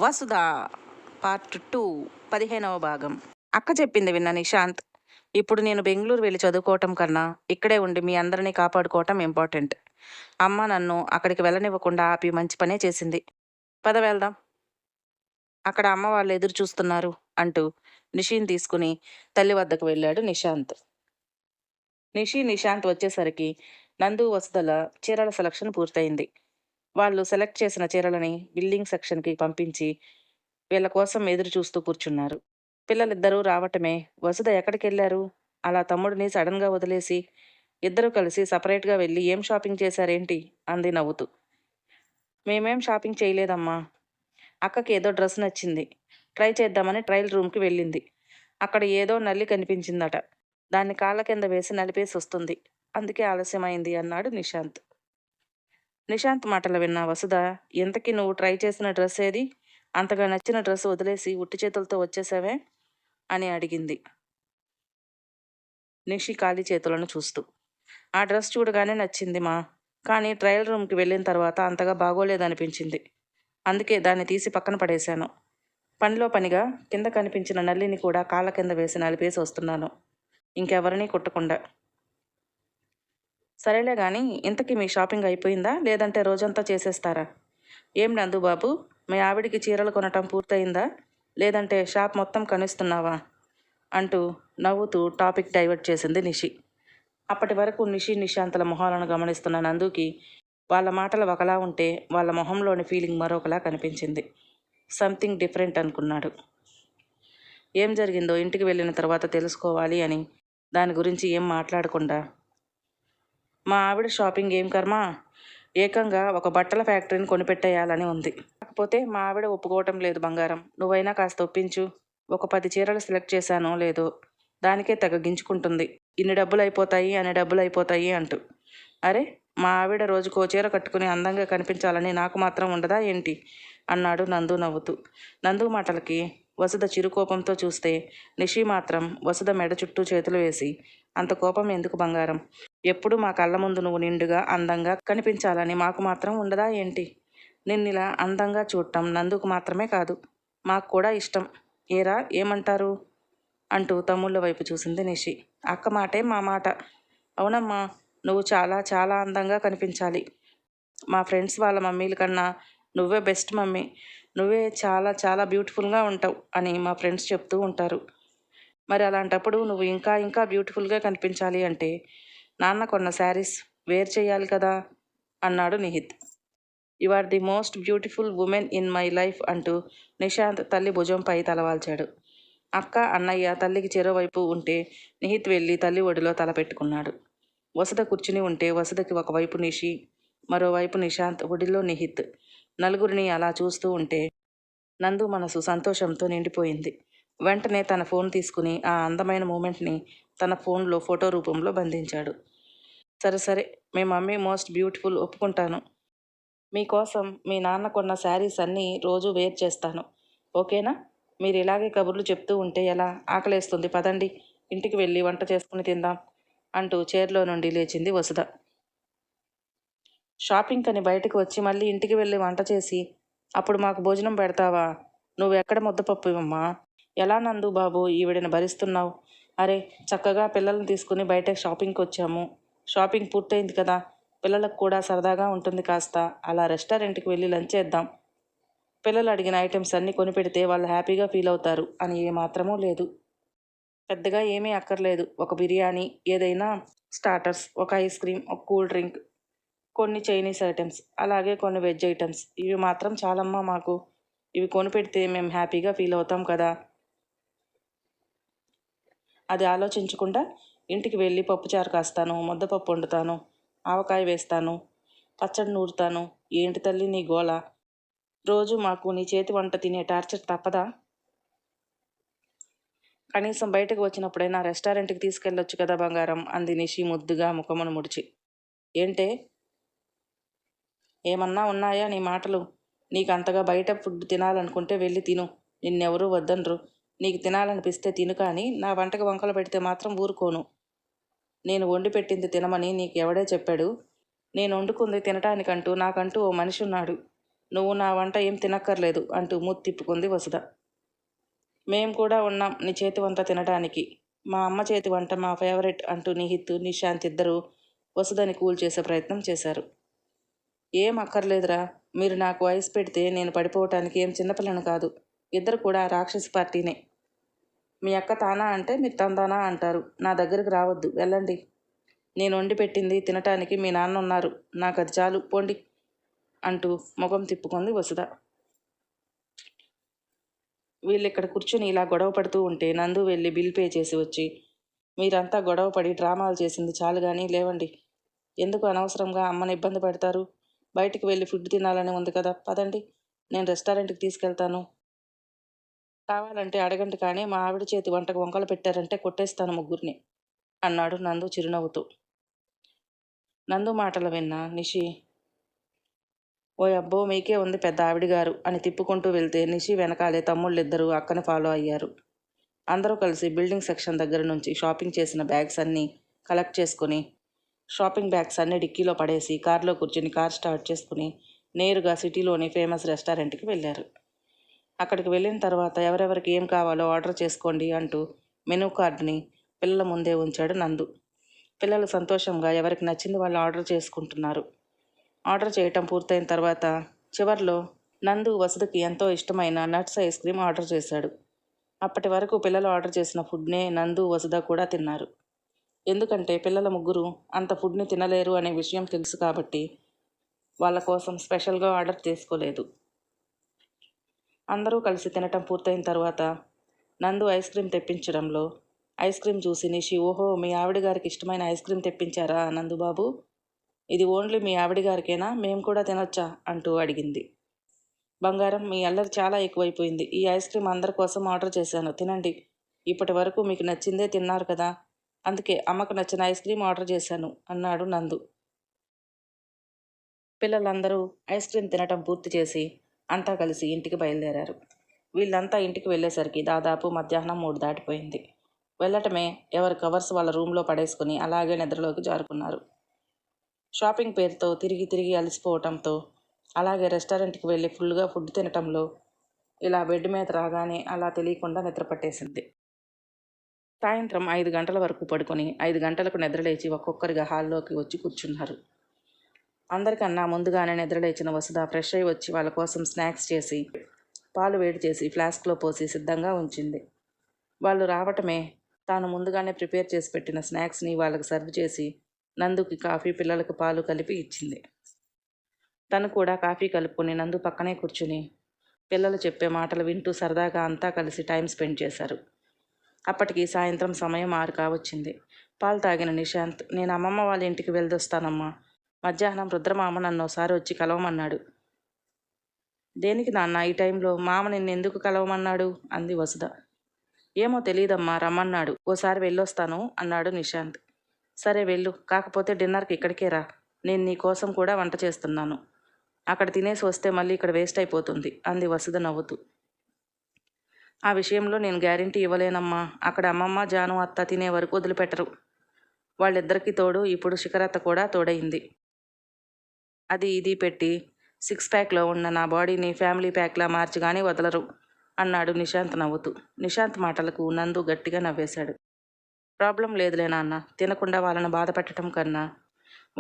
వసుధ part 2 15వ భాగం. అక్క చెప్పింది విన్న నిశాంత్, ఇప్పుడు నేను బెంగళూరు వెళ్ళి చదువుకోవటం కన్నా ఇక్కడే ఉండి మీ అందరినీ కాపాడుకోవటం ఇంపార్టెంట్. అమ్మ నన్ను అక్కడికి వెళ్ళనివ్వకుండా ఆపి మంచి పనే చేసింది. పద వెళ్దాం, అక్కడ అమ్మ వాళ్ళు ఎదురు చూస్తున్నారు అంటూ నిషిని తీసుకుని తల్లి వద్దకు వెళ్ళాడు నిశాంత్. నిశాంత్ వచ్చేసరికి నందు వసుధల చీరల సెలక్షన్ పూర్తయింది. వాళ్ళు సెలెక్ట్ చేసిన చీరలని బిల్డింగ్ సెక్షన్కి పంపించి వీళ్ళ కోసం ఎదురు చూస్తూ కూర్చున్నారు. పిల్లలిద్దరూ రావటమే, వసుధ ఎక్కడికి వెళ్ళారు, అలా తమ్ముడిని సడన్గా వదిలేసి ఇద్దరూ కలిసి సపరేట్గా వెళ్ళి ఏం షాపింగ్ చేశారేంటి అంది నవ్వుతూ. మేమేం షాపింగ్ చేయలేదమ్మా, అక్కకి ఏదో డ్రెస్ నచ్చింది, ట్రై చేద్దామని ట్రయల్ రూమ్కి వెళ్ళింది. అక్కడ ఏదో నల్లి కనిపించిందట, దాన్ని కాళ్ళ కింద వేసి నలిపేసి వస్తుంది, అందుకే ఆలస్యమైంది అన్నాడు నిశాంత్. నిశాంత్ మాటలు విన్న వసుధ, ఎంతకీ నువ్వు ట్రై చేసిన డ్రెస్ ఏది, అంతగా నచ్చిన డ్రెస్ వదిలేసి ఉట్టి చేతులతో వచ్చేసావే అని అడిగింది నిషి ఖాళీ చేతులను చూస్తూ. ఆ డ్రెస్ చూడగానే నచ్చింది మా, కానీ ట్రయల్ రూమ్కి వెళ్ళిన తర్వాత అంతగా బాగోలేదనిపించింది, అందుకే దాన్ని తీసి పక్కన పడేశాను. పనిలో పనిగా కింద కనిపించిన నల్లిని కూడా కాళ్ళ కింద వేసి నలిపేసి వస్తున్నాను, ఇంకెవరినీ కుట్టకుండా. సరేలే కానీ ఇంతకీ మీ షాపింగ్ అయిపోయిందా, లేదంటే రోజంతా చేసేస్తారా? ఏం నందు బాబు, మీ ఆవిడికి చీరలు కొనటం పూర్తయిందా, లేదంటే షాప్ మొత్తం కనిస్తున్నావా అంటూ నవ్వుతూ టాపిక్ డైవర్ట్ చేసింది నిషి. అప్పటి వరకు నిశాంతుల మొహాలను గమనిస్తున్న నందుకి వాళ్ళ మాటలు ఒకలా ఉంటే వాళ్ళ మొహంలోని ఫీలింగ్ మరొకలా కనిపించింది. సంథింగ్ డిఫరెంట్ అనుకున్నాడు. ఏం జరిగిందో ఇంటికి వెళ్ళిన తర్వాత తెలుసుకోవాలి అని దాని గురించి ఏం మాట్లాడకుండా, మా ఆవిడ షాపింగ్ ఏం కర్మ, ఏకంగా ఒక బట్టల ఫ్యాక్టరీని కొనిపెట్టేయాలని ఉంది. కాకపోతే మా ఆవిడ ఒప్పుకోవటం లేదు బంగారం, నువ్వైనా కాస్త ఒప్పించు. ఒక 10 చీరలు సెలెక్ట్ చేశానో లేదో దానికే తెగ గించుకుంటుంది, ఇన్ని డబ్బులు అయిపోతాయి అన్ని డబ్బులు అయిపోతాయి అంటూ. అరే, మా ఆవిడ రోజుకో చీర కట్టుకుని అందంగా కనిపించాలని నాకు మాత్రం ఉండదా ఏంటి అన్నాడు నందు నవ్వుతూ. నందు మాటలకి వసుధ చిరుకోపంతో చూస్తే నిషి మాత్రం వసుధ మెడ చుట్టూ చేతులు వేసి, అంత కోపం ఎందుకు బంగారం, ఎప్పుడు మా కళ్ళ ముందు నువ్వు నిండుగా అందంగా కనిపించాలని మాకు మాత్రం ఉండదా ఏంటి? నిన్నిలా అందంగా చూడటం నందుకు మాత్రమే కాదు, మాకు కూడా ఇష్టం. ఏరా ఏమంటారు అంటూ తమ్ముళ్ళ వైపు చూసింది నిషి. అక్క మాటే మా మాట. అవునమ్మా, నువ్వు చాలా చాలా అందంగా కనిపించాలి. మా ఫ్రెండ్స్ వాళ్ళ మమ్మీల కన్నా నువ్వే బెస్ట్ మమ్మీ, నువ్వే చాలా చాలా బ్యూటిఫుల్గా ఉంటావు అని మా ఫ్రెండ్స్ చెప్తూ ఉంటారు. మరి అలాంటప్పుడు నువ్వు ఇంకా ఇంకా బ్యూటిఫుల్గా కనిపించాలి అంటే నాన్న కొన్న శారీస్ వేర్ చేయాలి కదా అన్నాడు Nihith. You are the most beautiful women in my life అంటూ నిశాంత్ తల్లి భుజంపై తలవాల్చాడు. అక్క అన్నయ్య తల్లికి చెరోవైపు ఉంటే నిహిత్ వెళ్ళి తల్లి ఒడిలో తల పెట్టుకున్నాడు. వసుధ కూర్చుని ఉంటే వసుధకి ఒకవైపు నిషి, మరోవైపు నిశాంత్, ఒడిలో నిహిత్. నలుగురిని అలా చూస్తూ ఉంటే నందు మనసు సంతోషంతో నిండిపోయింది. వెంటనే తన ఫోన్ తీసుకుని ఆ అందమైన మూమెంట్ని తన ఫోన్లో ఫోటో రూపంలో బంధించాడు. సరే సరే, మీ మమ్మీ మోస్ట్ బ్యూటిఫుల్ ఒప్పుకుంటాను. మీకోసం మీ నాన్న కొన్న శారీస్ అన్నీ రోజు వేర్ చేస్తాను, ఓకేనా? మీరు ఇలాగే కబుర్లు చెప్తూ ఉంటే ఎలా, ఆకలేస్తుంది, పదండి ఇంటికి వెళ్ళి వంట చేసుకుని తిందాం అంటూ చైర్లో నుండి లేచింది వసుధ. షాపింగ్ అని బయటకు వచ్చి మళ్ళీ ఇంటికి వెళ్ళి వంట చేసి అప్పుడు మాకు భోజనం పెడతావా? నువ్వెక్కడ ముద్దపప్పు ఇవ్వమ్మా? ఎలా నందు బాబు ఈవిడని భరిస్తున్నావు? అరే, చక్కగా పిల్లల్ని తీసుకుని బయట షాపింగ్కి వచ్చాము, షాపింగ్ పూర్తయింది కదా, పిల్లలకు కూడా సరదాగా ఉంటుంది, కాస్త అలా రెస్టారెంట్కి వెళ్ళి లంచ్ చేద్దాం. పిల్లలు అడిగిన ఐటమ్స్ అన్నీ కొనిపెడితే వాళ్ళు హ్యాపీగా ఫీల్ అవుతారు అని ఏమాత్రమూ లేదు. పెద్దగా ఏమీ అక్కర్లేదు, ఒక బిర్యానీ, ఏదైనా స్టార్టర్స్, ఒక ఐస్ క్రీమ్, ఒక కూల్ డ్రింక్, కొన్ని చైనీస్ ఐటమ్స్, అలాగే కొన్ని వెజ్ ఐటమ్స్, ఇవి మాత్రం చాలమ్మా మాకు. ఇవి కొనిపెడితే మేము హ్యాపీగా ఫీల్ అవుతాం కదా. అది ఆలోచించకుండా ఇంటికి వెళ్ళి పప్పుచారు కాస్తాను, ముద్దపప్పు వండుతాను, ఆవకాయ వేస్తాను, పచ్చడి నూరుతాను. ఏంటి తల్లి నీ గోల? రోజు మాకు నీ చేతి వంట తినే టార్చర్ తప్పదా? కనీసం బయటకు వచ్చినప్పుడైనా రెస్టారెంట్కి తీసుకెళ్ళొచ్చు కదా బంగారం అంది నిషి ముద్దుగా ముఖమును ముడిచి. ఏంటే, ఏమన్నా ఉన్నాయా నీ మాటలు? నీకు అంతగా బయట ఫుడ్ తినాలనుకుంటే వెళ్ళి తిను, నిన్నెవరూ వద్దనరు. నీకు తినాలనిపిస్తే తిను, కానీ నా వంటకు వంకలు పెడితే మాత్రం ఊరుకోను. నేను వండి పెట్టింది తినమని నీకు ఎవడే చెప్పాడు? నేను వండుకుంది తినటానికంటూ నాకంటూ ఓ మనిషి ఉన్నాడు. నువ్వు నా వంట ఏం తినక్కర్లేదు అంటూ మూతి తిప్పుకుంది వసుధ. మేం కూడా ఉన్నాం నీ చేతి వంట తినడానికి. మా అమ్మ చేతి వంట మా ఫేవరెట్ అంటూ నిహిత్, నిశాంత్ ఇద్దరూ వసుధని కూల్ చేసే ప్రయత్నం చేశారు. ఏం అక్కర్లేదురా, మీరు నాకు వయసు పెడితే నేను పడిపోవటానికి ఏం చిన్నపిల్లని కాదు. ఇద్దరు కూడా రాక్షసి పార్టీనే. మీ అక్క తానా అంటే మీరు తందానా అంటారు. నా దగ్గరికి రావద్దు, వెళ్ళండి. నేను వండి పెట్టింది తినటానికి మీ నాన్న ఉన్నారు. నాకు అది చాలు, పోండి అంటూ ముఖం తిప్పుకుంది వసుధ. వీళ్ళు ఇక్కడ కూర్చుని ఇలా గొడవ పడుతూ ఉంటే నందు వెళ్ళి బిల్ పే చేసి వచ్చి, మీరంతా గొడవ పడి డ్రామాలు చేసింది చాలు కానీ లేవండి. ఎందుకు అనవసరంగా అమ్మని ఇబ్బంది పెడతారు? బయటికి వెళ్ళి ఫుడ్ తినాలని ఉంది కదా, పదండి, నేను రెస్టారెంట్కి తీసుకెళ్తాను. కావాలంటే అడగండి, కానీ మా ఆవిడ చేతి వంటకు వంకలు పెట్టారంటే కొట్టేస్తాను ముగ్గురిని అన్నాడు నందు చిరునవ్వుతూ. నందు మాటలు విన్న నిషి, ఓ అబ్బో మీకే ఉంది పెద్ద ఆవిడిగారు అని తిప్పుకుంటూ వెళ్తే నిషి వెనకాలే తమ్ముళ్ళిద్దరూ అక్కని ఫాలో అయ్యారు. అందరూ కలిసి బిల్డింగ్ సెక్షన్ దగ్గర నుంచి షాపింగ్ చేసిన బ్యాగ్స్ అన్నీ కలెక్ట్ చేసుకుని షాపింగ్ బ్యాగ్స్ అన్నీ డిక్కీలో పడేసి కారులో కూర్చుని కార్ స్టార్ట్ చేసుకుని నేరుగా సిటీలోని ఫేమస్ రెస్టారెంట్కి వెళ్ళారు. అక్కడికి వెళ్ళిన తర్వాత ఎవరెవరికి ఏం కావాలో ఆర్డర్ చేసుకోండి అంటూ మెనూ కార్డుని పిల్లల ముందే ఉంచాడు నందు. పిల్లలు సంతోషంగా ఎవరికి నచ్చింది వాళ్ళు ఆర్డర్ చేసుకుంటున్నారు. ఆర్డర్ చేయటం పూర్తయిన తర్వాత చివర్లో నందు వసుధకి ఎంతో ఇష్టమైన నట్స్ ఐస్ క్రీమ్ ఆర్డర్ చేశాడు. అప్పటి వరకు పిల్లలు ఆర్డర్ చేసిన ఫుడ్నే నందు వసుధ కూడా తిన్నారు. ఎందుకంటే పిల్లల ముగ్గురు అంత ఫుడ్ని తినలేరు అనే విషయం తెలుసు కాబట్టి వాళ్ళ కోసం స్పెషల్గా ఆర్డర్ చేసుకోలేదు. అందరూ కలిసి తినటం పూర్తయిన తర్వాత నందు ఐస్ క్రీమ్ తెప్పించడంలో ఐస్ క్రీమ్ చూసి నిషి, ఓహో మీ ఆవిడ గారికి ఇష్టమైన ఐస్ క్రీమ్ తెప్పించారా నందుబాబు? ఇది ఓన్లీ మీ ఆవిడ గారికేనా, మేము కూడా తినొచ్చా అంటూ అడిగింది. బంగారం, మీ అల్లరి చాలా ఎక్కువైపోయింది. ఈ ఐస్ క్రీమ్ అందరి కోసం ఆర్డర్ చేశాను, తినండి. ఇప్పటి వరకు మీకు నచ్చిందే తిన్నారు కదా, అందుకే అమ్మకు నచ్చిన ఐస్ క్రీమ్ ఆర్డర్ చేశాను అన్నాడు నందు. పిల్లలందరూ ఐస్ క్రీమ్ తినటం పూర్తి చేసి అంతా కలిసి ఇంటికి బయలుదేరారు. వీళ్ళంతా ఇంటికి వెళ్ళేసరికి దాదాపు మధ్యాహ్నం 3 దాటిపోయింది. వెళ్ళటమే ఎవరి కవర్స్ వాళ్ళ రూమ్లో పడేసుకుని అలాగే నిద్రలోకి జారుకున్నారు. షాపింగ్ పేరుతో తిరిగి తిరిగి అలసిపోవటంతో అలాగే రెస్టారెంట్కి వెళ్ళి ఫుల్గా ఫుడ్ తినటంలో ఇలా బెడ్ మీద రాగానే అలా తెలియకుండా నిద్ర పట్టేసింది. సాయంత్రం 5 గంటల వరకు పడుకొని 5 గంటలకు నిద్రలేచి ఒక్కొక్కరిగా హాల్లోకి వచ్చి కూర్చున్నారు. అందరికన్నా ముందుగానే నిద్రలేచిన వసుధ ఫ్రెష్ అయి వచ్చి వాళ్ళ కోసం స్నాక్స్ చేసి పాలు వేడి చేసి ఫ్లాస్క్లో పోసి సిద్ధంగా ఉంచింది. వాళ్ళు రావటమే తాను ముందుగానే ప్రిపేర్ చేసి పెట్టిన స్నాక్స్ని వాళ్ళకి సర్వ్ చేసి నందుకి కాఫీ, పిల్లలకు పాలు కలిపి ఇచ్చింది. తను కూడా కాఫీ కలుపుకొని నందు పక్కనే కూర్చుని పిల్లలు చెప్పే మాటలు వింటూ సరదాగా అంతా కలిసి టైం స్పెండ్ చేశారు. అప్పటికి సాయంత్రం సమయం 6 కావచ్చింది. పాలు తాగిన నిశాంత్, నేను అమ్మమ్మ వాళ్ళ ఇంటికి వెళ్ళొస్తానమ్మా. మధ్యాహ్నం రుద్రమామ నన్ను ఒకసారి వచ్చి కలవమన్నాడు. దేనికి నాన్న ఈ టైంలో? మామ నిన్ను ఎందుకు కలవమన్నాడు అంది వసుధ. ఏమో తెలియదమ్మా, రమ్మన్నాడు. ఓసారి వెళ్ళొస్తాను అన్నాడు నిశాంత్. సరే వెళ్ళు, కాకపోతే డిన్నర్కి ఇక్కడికే రా. నేను నీ కోసం కూడా వంట చేస్తున్నాను. అక్కడ తినేసి వస్తే మళ్ళీ ఇక్కడ వేస్ట్ అయిపోతుంది అంది వసుధ నవ్వుతూ. ఆ విషయంలో నేను గ్యారెంటీ ఇవ్వలేనమ్మా. అక్కడ అమ్మమ్మ, జాను అత్త తినే వరకు వదిలిపెట్టరు. వాళ్ళిద్దరికీ తోడు ఇప్పుడు శిఖరత్త కూడా తోడైంది. అది ఇది పెట్టి 6 ప్యాక్లో ఉన్న నా బాడీని ఫ్యామిలీ ప్యాక్లా మార్చి కానీ వదలరు అన్నాడు నిశాంత్ నవ్వుతూ. నిశాంత్ మాటలకు నందు గట్టిగా నవ్వేశాడు. ప్రాబ్లం లేదులే నాన్న, తినకుండా వాళ్ళని బాధ పెట్టడం కన్నా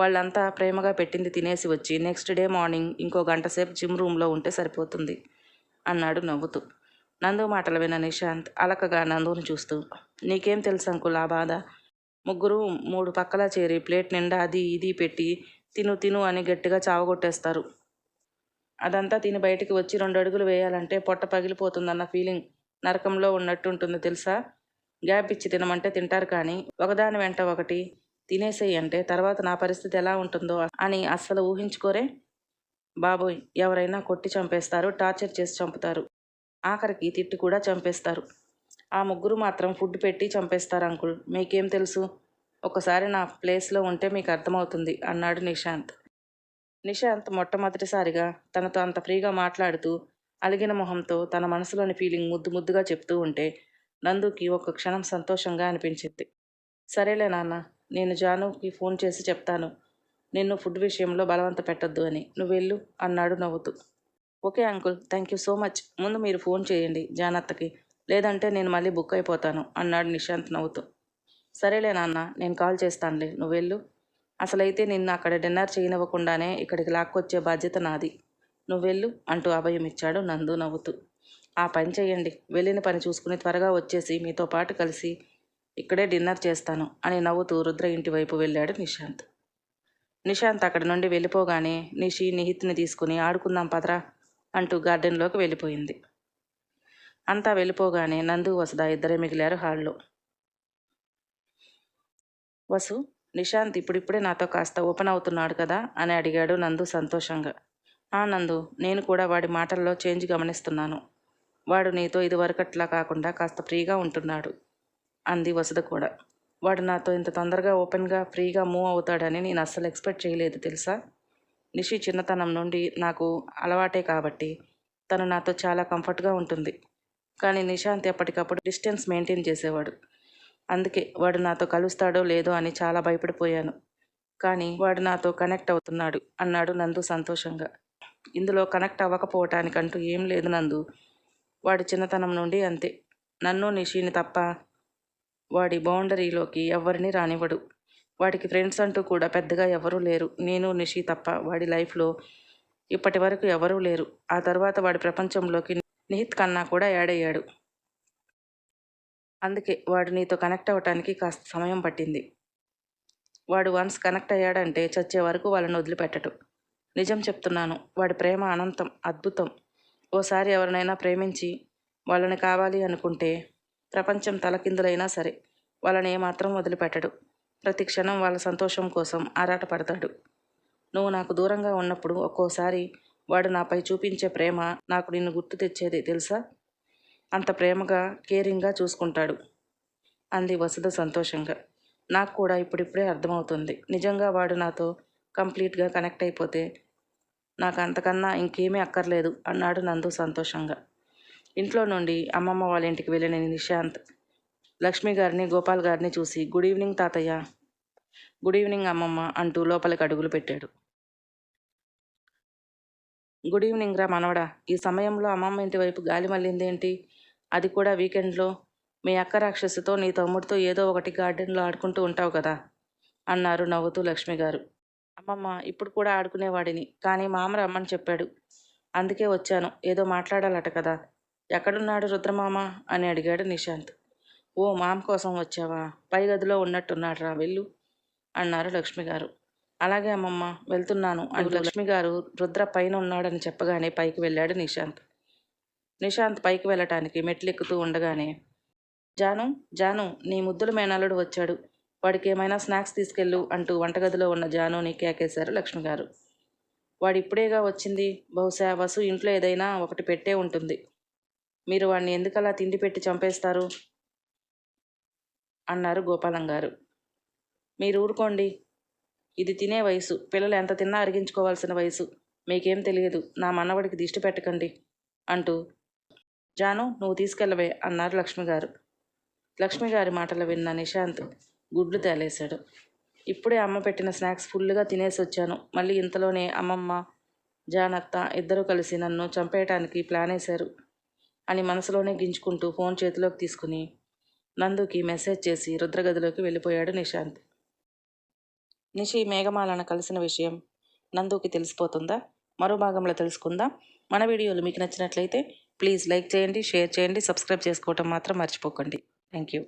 వాళ్ళంతా ప్రేమగా పెట్టింది తినేసి వచ్చి నెక్స్ట్ డే మార్నింగ్ ఇంకో గంట సేపు జిమ్ రూమ్లో ఉంటే సరిపోతుంది అన్నాడు నవ్వుతూ. నందు మాటలు విన్న నిశాంత్ అలకగా నందుని చూస్తూ, నీకేం తెలుసు అంకుల్ ఆ బాధ? ముగ్గురు 3 పక్కలా చేరి ప్లేట్ నిండా అది ఇది పెట్టి తిను తిను అని గట్టిగా చావగొట్టేస్తారు. అదంతా తిని బయటికి వచ్చి 2 అడుగులు వేయాలంటే పొట్ట పగిలిపోతుందన్న ఫీలింగ్ నరకంలో ఉన్నట్టు ఉంటుంది తెలుసా? గ్యాప్ ఇచ్చి తినమంటే తింటారు, కానీ ఒకదాని వెంట ఒకటి తినేసేయి అంటే తర్వాత నా పరిస్థితి ఎలా ఉంటుందో అని అస్సలు ఊహించుకోరే. బాబోయ్, ఎవరైనా కొట్టి చంపేస్తారు, టార్చర్ చేసి చంపుతారు, ఆఖరికి తిట్టి కూడా చంపేస్తారు. ఆ ముగ్గురు మాత్రం ఫుడ్ పెట్టి చంపేస్తారు అంకుల్. మీకేం తెలుసు? ఒకసారి నా ప్లేస్లో ఉంటే మీకు అర్థమవుతుంది అన్నాడు నిశాంత్. నిశాంత్ మొట్టమొదటిసారిగా తనతో అంత ఫ్రీగా మాట్లాడుతూ అలిగిన మొహంతో తన మనసులోని ఫీలింగ్ ముద్దు ముద్దుగా చెప్తూ ఉంటే నందుకి ఒక క్షణం సంతోషంగా అనిపించింది. సరేలే నాన్న, నేను జానుకి ఫోన్ చేసి చెప్తాను నిన్ను ఫుడ్ విషయంలో బలవంత పెట్టొద్దు అని. నువ్వు వెళ్ళు అన్నాడు నవ్వుతూ. Okay uncle, thank you so much. ముందు మీరు ఫోన్ చేయండి జానత్తకి, లేదంటే నేను మళ్ళీ బుక్ అయిపోతాను అన్నాడు నిశాంత్ నవ్వుతూ. సరేలే నాన్న, నేను కాల్ చేస్తానులే, నువ్వు వెళ్ళు. అసలైతే నిన్ను అక్కడ డిన్నర్ చేయనివ్వకుండానే ఇక్కడికి లాక్కొచ్చే బాధ్యత నాది. నువ్వెళ్ళు అంటూ అభయం ఇచ్చాడు నందు నవ్వుతూ. ఆ పని చెయ్యండి, వెళ్ళిన పని చూసుకుని త్వరగా వచ్చేసి మీతో పాటు కలిసి ఇక్కడే డిన్నర్ చేస్తాను అని నవ్వుతూ రుద్ర ఇంటి వైపు వెళ్ళాడు నిశాంత్. నిశాంత్ అక్కడి నుండి వెళ్ళిపోగానే నిషి నిహిత్ని తీసుకుని ఆడుకుందాం పదరా అంటూ గార్డెన్లోకి వెళ్ళిపోయింది. అంతా వెళ్ళిపోగానే నందు వసుధ ఇద్దరే మిగిలారు హాల్లో. వసు, నిశాంత్ ఇప్పుడిప్పుడే నాతో కాస్త ఓపెన్ అవుతున్నాడు కదా అని అడిగాడు నందు సంతోషంగా. ఆ నందు, నేను కూడా వాడి మాటల్లో చేంజ్ గమనిస్తున్నాను. వాడు నీతో ఇదివరకట్లా కాకుండా కాస్త ఫ్రీగా ఉంటున్నాడు అంది వసుధ కూడా. వాడు నాతో ఇంత తొందరగా ఓపెన్గా ఫ్రీగా మూవ్ అవుతాడని నేను అస్సలు ఎక్స్పెక్ట్ చేయలేదు తెలుసా. నిషి చిన్నతనం నుండి నాకు అలవాటే కాబట్టి తను నాతో చాలా కంఫర్ట్గా ఉంటుంది. కానీ నిశాంత్ ఎప్పటికప్పుడు డిస్టెన్స్ మెయింటైన్ చేసేవాడు. అందుకే వాడు నాతో కలుస్తాడో లేదో అని చాలా భయపడిపోయాను. కానీ వాడు నాతో కనెక్ట్ అవుతున్నాడు అన్నాడు నందు సంతోషంగా. ఇందులో కనెక్ట్ అవ్వకపోవటానికంటూ ఏం లేదు నందు. వాడి చిన్నతనం నుండి అంతే. నన్ను నిషిని తప్ప వాడి బౌండరీలోకి ఎవరిని రానివ్వడు. వాడికి ఫ్రెండ్స్ అంటూ కూడా పెద్దగా ఎవరూ లేరు. నేను నిషి తప్ప వాడి లైఫ్లో ఇప్పటి వరకు ఎవరూ లేరు. ఆ తర్వాత వాడి ప్రపంచంలోకి నిహిత్ కన్నా కూడా యాడ్ అయ్యాడు. అందుకే వాడు నీతో కనెక్ట్ అవ్వటానికి కాస్త సమయం పట్టింది. వాడు వన్స్ కనెక్ట్ అయ్యాడంటే చచ్చే వరకు వాళ్ళని వదిలిపెట్టడు. నిజం చెప్తున్నాను, వాడి ప్రేమ అనంతం, అద్భుతం. ఓసారి ఎవరినైనా ప్రేమించి వాళ్ళని కావాలి అనుకుంటే ప్రపంచం తలకిందులైనా సరే వాళ్ళని ఏమాత్రం వదిలిపెట్టడు. ప్రతి క్షణం వాళ్ళ సంతోషం కోసం ఆరాటపడతాడు. నువ్వు నాకు దూరంగా ఉన్నప్పుడు ఒక్కోసారి వాడు నాపై చూపించే ప్రేమ నాకు నిన్ను గుర్తు తెచ్చేదే తెలుసా. అంత ప్రేమగా కేరింగ్గా చూసుకుంటాడు అంది వసుధ సంతోషంగా. నాకు కూడా ఇప్పుడిప్పుడే అర్థమవుతుంది. నిజంగా వాడు నాతో కంప్లీట్గా కనెక్ట్ అయిపోతే నాకు అంతకన్నా ఇంకేమీ అక్కర్లేదు అన్నాడు నందు సంతోషంగా. ఇంట్లో నుండి అమ్మమ్మ వాళ్ళ ఇంటికి వెళ్ళిన నిశాంత్ లక్ష్మి గారిని గోపాల్ గారిని చూసి గుడ్ ఈవినింగ్ తాతయ్య, గుడ్ ఈవినింగ్ అమ్మమ్మ అంటూ లోపలికి అడుగులు పెట్టాడు. గుడ్ ఈవినింగ్ రా మనవడా, ఈ సమయంలో అమ్మమ్మ ఇంటి వైపు గాలి మళ్ళిందేంటి? అది కూడా వీకెండ్లో. మీ అక్క రాక్షసితో నీ తమ్ముడితో ఏదో ఒకటి గార్డెన్లో ఆడుకుంటూ ఉంటావు కదా అన్నారు నవ్వుతూ లక్ష్మి గారు. అమ్మమ్మ, ఇప్పుడు కూడా ఆడుకునేవాడిని, కానీ మామ రమ్మని చెప్పాడు, అందుకే వచ్చాను. ఏదో మాట్లాడాలట కదా. ఎక్కడున్నాడు రుద్రమామ అని అడిగాడు నిశాంత్. ఓ, మామ కోసం వచ్చావా? పై గదిలో ఉన్నట్టున్నాడు రా, వెళ్ళు అన్నారు లక్ష్మి గారు. అలాగే అమ్మమ్మ, వెళ్తున్నాను అంటూ లక్ష్మి గారు రుద్ర పైన ఉన్నాడని చెప్పగానే పైకి వెళ్ళాడు నిశాంత్. నిశాంత్ పైకి వెళ్ళటానికి మెట్లెక్కుతూ ఉండగానే జాను, జాను, నీ ముద్దుల మేనల్లుడు వచ్చాడు, వాడికి ఏమైనా స్నాక్స్ తీసుకెళ్ళు అంటూ వంటగదిలో ఉన్న జానుని కేకేశారు లక్ష్మి గారు. వాడు ఇప్పుడేగా వచ్చింది, బహుశా వసు ఇంట్లో ఏదైనా ఒకటి పెట్టే ఉంటుంది. మీరు వాడిని ఎందుకలా తిండి పెట్టి చంపేస్తారు అన్నారు గోపాలం గారు. మీరు ఊరుకోండి, ఇది తినే వయసు, పిల్లలు ఎంత తిన్నా అరిగించుకోవాల్సిన వయసు, మీకేం తెలియదు, నా మనవడికి దిష్టి పెట్టకండి అంటూ జాను, నువ్వు తీసుకెళ్ళవే అన్నారు లక్ష్మి గారు. లక్ష్మి గారి మాటలు విన్న నిశాంత్ గుడ్లు తేలేశాడు. ఇప్పుడే అమ్మ పెట్టిన స్నాక్స్ ఫుల్గా తినేసి వచ్చాను, మళ్ళీ ఇంతలోనే అమ్మమ్మ జానత్త ఇద్దరూ కలిసి నన్ను చంపేయటానికి ప్లాన్ వేశారు అని మనసులోనే గింజుకుంటూ ఫోన్ చేతిలోకి తీసుకుని నందుకి మెసేజ్ చేసి రుద్రగదిలోకి వెళ్ళిపోయాడు నిశాంత్. నిషి మేఘమాలను కలిసిన విషయం నందుకి తెలిసిపోతుందా? మరో భాగంలో తెలుసుకుందాం. మన వీడియోలు మీకు నచ్చినట్లయితే ప్లీజ్ లైక్ చేయండి, షేర్ చేయండి, సబ్స్క్రైబ్ చేసుకోవటం మాత్రం మర్చిపోకండి. Thank you.